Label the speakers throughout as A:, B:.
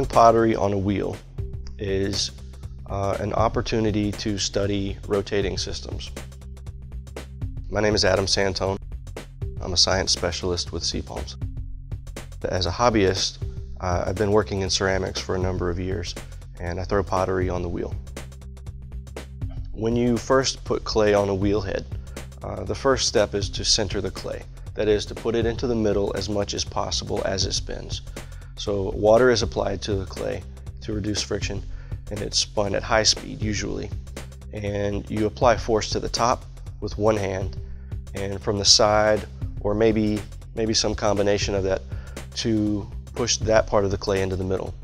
A: Drawing pottery on a wheel is an opportunity to study rotating systems. My name is Adam Santone. I'm a science specialist with Sea Palms. As a hobbyist, I've been working in ceramics for a number of years, and I throw pottery on the wheel. When you first put clay on a wheel head, the first step is to center the clay. That is, to put it into the middle as much as possible as it spins. So water is applied to the clay to reduce friction, and it's spun at high speed usually. And you apply force to the top with one hand, and from the side, or maybe some combination of that, to push that part of the clay into the middle.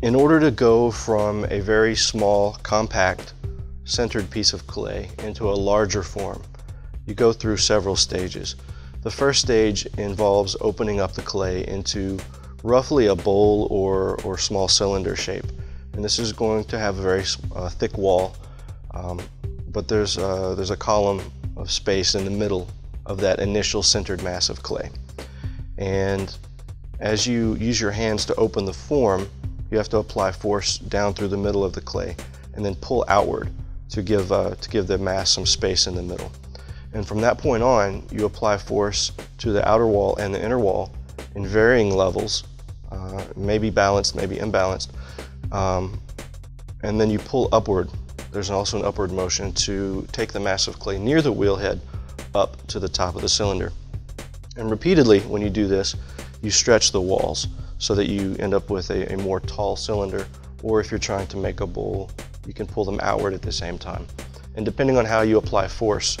A: In order to go from a very small, compact, centered piece of clay into a larger form, you go through several stages. The first stage involves opening up the clay into roughly a bowl or small cylinder shape. And this is going to have a very thick wall, but there's a column of space in the middle of that initial centered mass of clay. And as you use your hands to open the form, you have to apply force down through the middle of the clay and then pull outward to give the mass some space in the middle. And from that point on, you apply force to the outer wall and the inner wall in varying levels, maybe balanced, maybe imbalanced, and then you pull upward. There's also an upward motion to take the mass of clay near the wheel head up to the top of the cylinder. And repeatedly, when you do this, you stretch the walls so that you end up with a more tall cylinder, or if you're trying to make a bowl, you can pull them outward at the same time. And depending on how you apply force,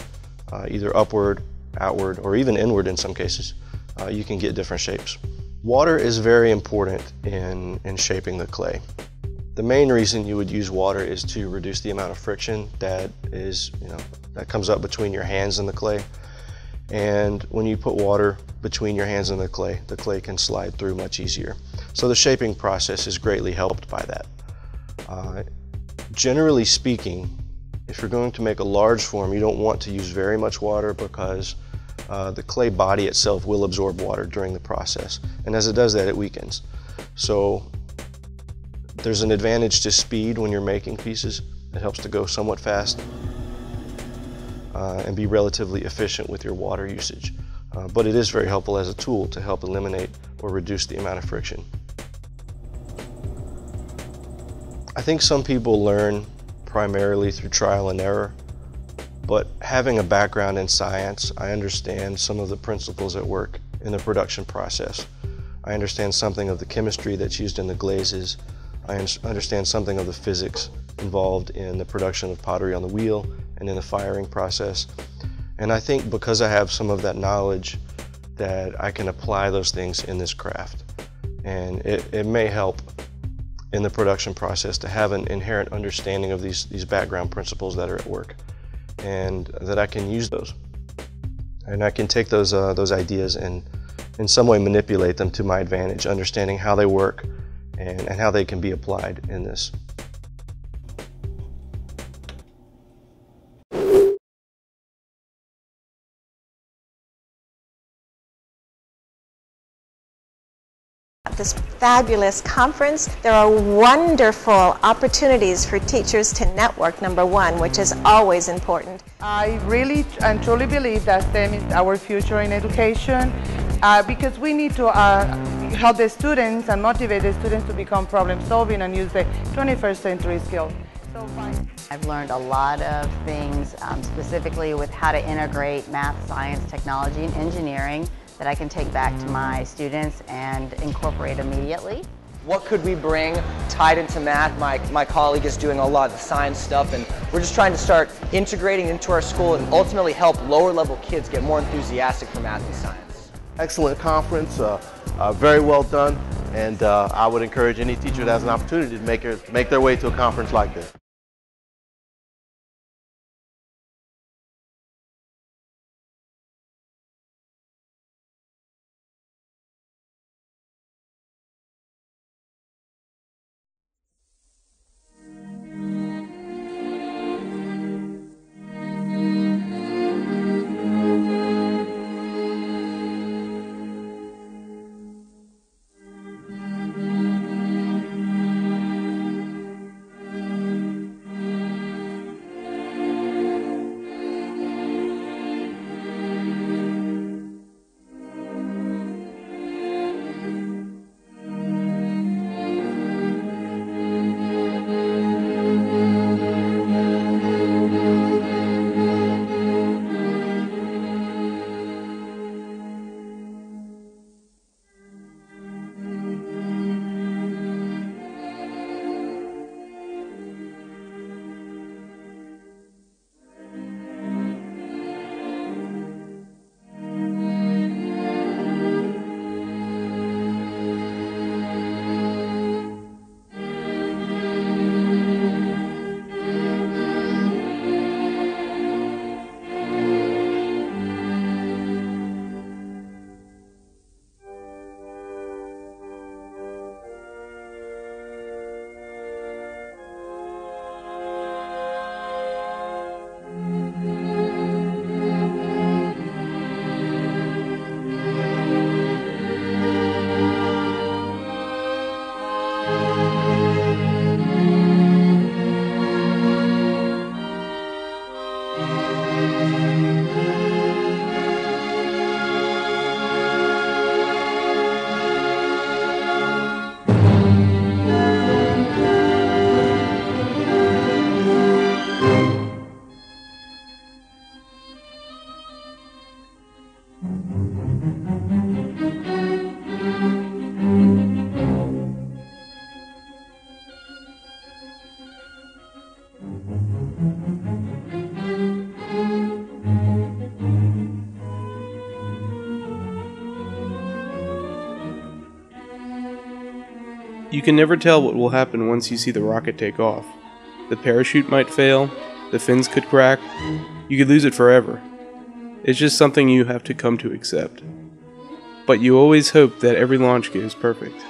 A: either upward, outward, or even inward in some cases, you can get different shapes. Water is very important in shaping the clay. The main reason you would use water is to reduce the amount of friction that comes up between your hands and the clay. And when you put water between your hands and the clay can slide through much easier. So the shaping process is greatly helped by that. Generally speaking, if you're going to make a large form, you don't want to use very much water because the clay body itself will absorb water during the process. And as it does that, it weakens. So there's an advantage to speed when you're making pieces. It helps to go somewhat fast and be relatively efficient with your water usage. But it is very helpful as a tool to help eliminate or reduce the amount of friction. I think some people learn primarily through trial and error, but having a background in science, I understand some of the principles at work in the production process. I understand something of the chemistry that's used in the glazes. I understand something of the physics involved in the production of pottery on the wheel and in the firing process. And I think because I have some of that knowledge, that I can apply those things in this craft. And it may help in the production process to have an inherent understanding of these background principles that are at work, and that I can use those. And I can take those ideas and in some way manipulate them to my advantage, understanding how they work and how they can be applied in this.
B: This fabulous conference. There are wonderful opportunities for teachers to network, number one, which is always important.
C: I really and truly believe that STEM is our future in education because we need to help the students and motivate the students to become problem solving and use the 21st century skills.
D: I've learned a lot of things specifically with how to integrate math, science, technology, and engineering that I can take back to my students and incorporate immediately.
E: What could we bring tied into math? My colleague is doing a lot of the science stuff, and we're just trying to start integrating into our school and ultimately help lower level kids get more enthusiastic for math and science.
F: Excellent conference, very well done, and I would encourage any teacher that has an opportunity to make their way to a conference like this.
G: You can never tell what will happen once you see the rocket take off. The parachute might fail, the fins could crack, you could lose it forever. It's just something you have to come to accept. But you always hope that every launch goes perfect.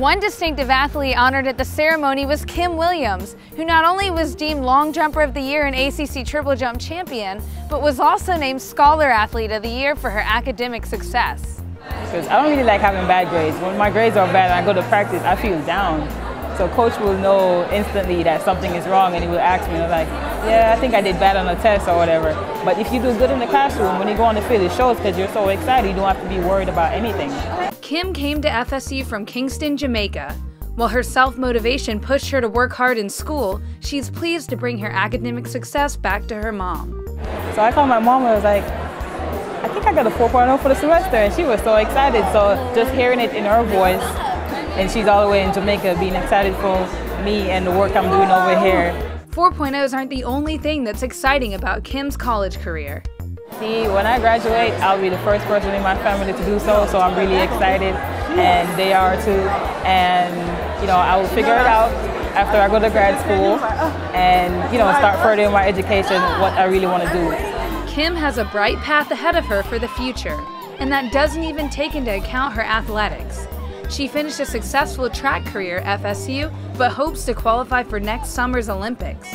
H: One distinctive athlete honored at the ceremony was Kim Williams, who not only was deemed Long Jumper of the Year and ACC Triple Jump Champion, but was also named Scholar Athlete of the Year for her academic success.
I: Because I don't really like having bad grades. When my grades are bad and I go to practice, I feel down. So coach will know instantly that something is wrong and he will ask me, like, yeah, I think I did bad on a test or whatever. But if you do good in the classroom, when you go on the field, it shows because you're so excited, you don't have to be worried about anything.
H: Kim came to FSU from Kingston, Jamaica. While her self-motivation pushed her to work hard in school, she's pleased to bring her academic success back to her mom.
I: So I called my mom and I was like, I think I got a 4.0 for the semester, and she was so excited. So just hearing it in her voice, and she's all the way in Jamaica being excited for me and the work I'm doing over here.
H: 4.0s aren't the only thing that's exciting about Kim's college career.
I: See, when I graduate, I'll be the first person in my family to do so, so I'm really excited, and they are too. And, you know, I will figure it out after I go to grad school and, you know, start furthering my education, what I really want to do.
H: Kim has a bright path ahead of her for the future, and that doesn't even take into account her athletics. She finished a successful track career at FSU, but hopes to qualify for next summer's Olympics.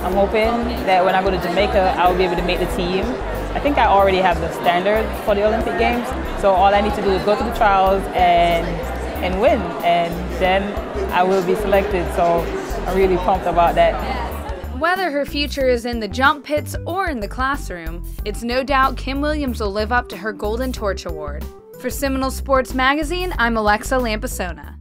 I: I'm hoping that when I go to Jamaica, I will be able to make the team. I think I already have the standard for the Olympic Games, so all I need to do is go to the trials and win, and then I will be selected, so I'm really pumped about that.
H: Whether her future is in the jump pits or in the classroom, it's no doubt Kim Williams will live up to her Golden Torch Award. For Seminole Sports Magazine, I'm Alexa Lampasona.